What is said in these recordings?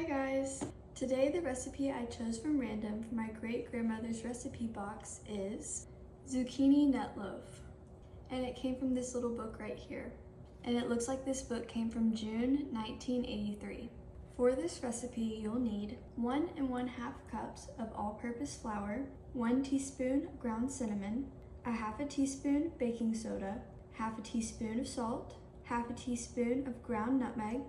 Hi guys! Today the recipe I chose from random from my great-grandmother's recipe box is Zucchini Nut Loaf. And it came from this little book right here. And it looks like this book came from June 1983. For this recipe, you'll need 1 1/2 cups of all-purpose flour, 1 teaspoon ground cinnamon, a 1/2 teaspoon baking soda, 1/2 teaspoon of salt, 1/2 teaspoon of ground nutmeg,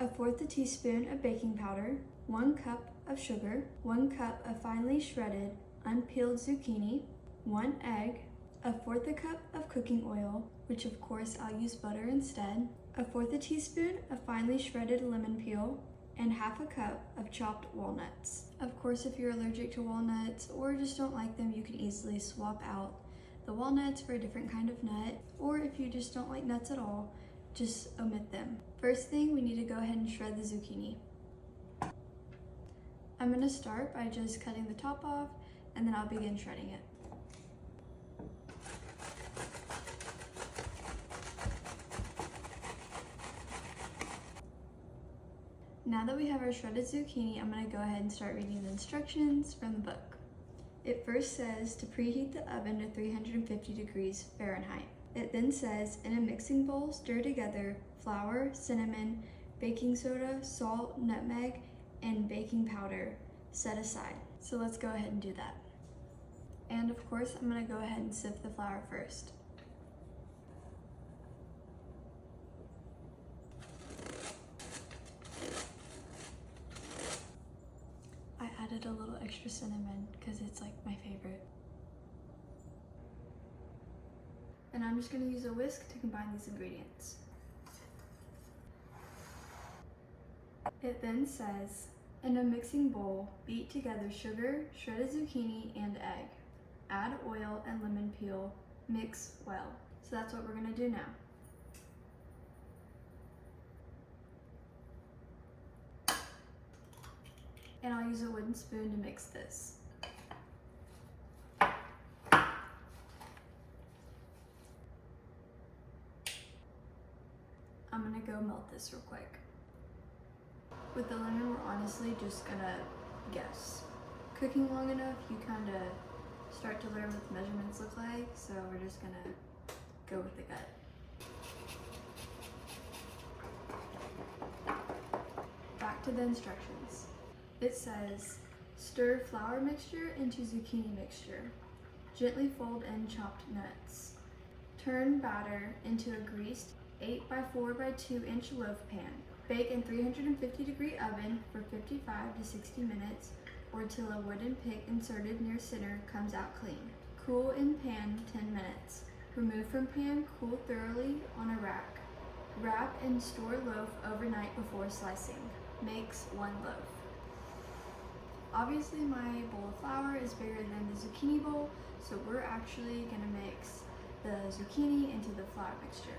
1/4 teaspoon of baking powder, 1 cup of sugar, 1 cup of finely shredded unpeeled zucchini, 1 egg, 1/4 cup of cooking oil, which of course I'll use butter instead, 1/4 teaspoon of finely shredded lemon peel, and 1/2 cup of chopped walnuts. Of course, if you're allergic to walnuts or just don't like them, you can easily swap out the walnuts for a different kind of nut, or if you just don't like nuts at all, just omit them. First thing, we need to go ahead and shred the zucchini. I'm going to start by just cutting the top off, and then I'll begin shredding it. Now that we have our shredded zucchini, I'm going to go ahead and start reading the instructions from the book. It first says to preheat the oven to 350 degrees Fahrenheit. It then says, in a mixing bowl, stir together flour, cinnamon, baking soda, salt, nutmeg, and baking powder. Set aside. So let's go ahead and do that. And of course, I'm going to go ahead and sift the flour first. I added a little extra cinnamon because it's like my favorite. And I'm just going to use a whisk to combine these ingredients. It then says, in a mixing bowl, beat together sugar, shredded zucchini, and egg. Add oil and lemon peel. Mix well. So that's what we're going to do now. And I'll use a wooden spoon to mix this. I'm gonna go melt this real quick. With the lemon, we're honestly just gonna guess. Cooking long enough, you kind of start to learn what the measurements look like, so we're just gonna go with the gut. Back to the instructions. It says, stir flour mixture into zucchini mixture. Gently fold in chopped nuts. Turn batter into a greased 8 by 4 by 2 inch loaf pan. Bake in 350 degree oven for 55 to 60 minutes or till a wooden pick inserted near center comes out clean. Cool in pan 10 minutes. Remove from pan, cool thoroughly on a rack. Wrap and store loaf overnight before slicing. Makes 1 loaf. Obviously my bowl of flour is bigger than the zucchini bowl, so we're actually gonna mix the zucchini into the flour mixture.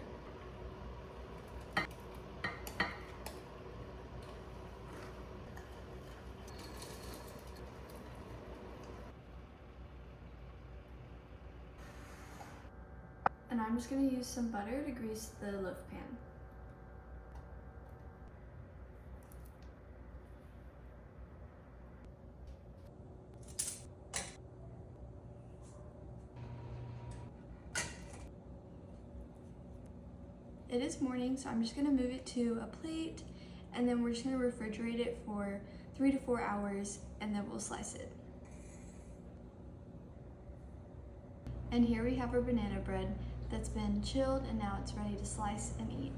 And I'm just going to use some butter to grease the loaf pan. It is morning, so I'm just going to move it to a plate, and then we're just going to refrigerate it for 3 to 4 hours, and then we'll slice it. And here we have our banana bread that's been chilled, and now it's ready to slice and eat.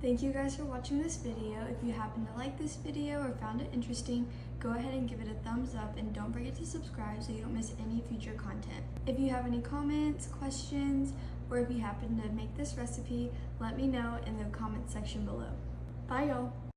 Thank you guys for watching this video. If you happen to like this video or found it interesting, go ahead and give it a thumbs up, and don't forget to subscribe so you don't miss any future content. If you have any comments, questions, or if you happen to make this recipe, let me know in the comment section below. Bye y'all!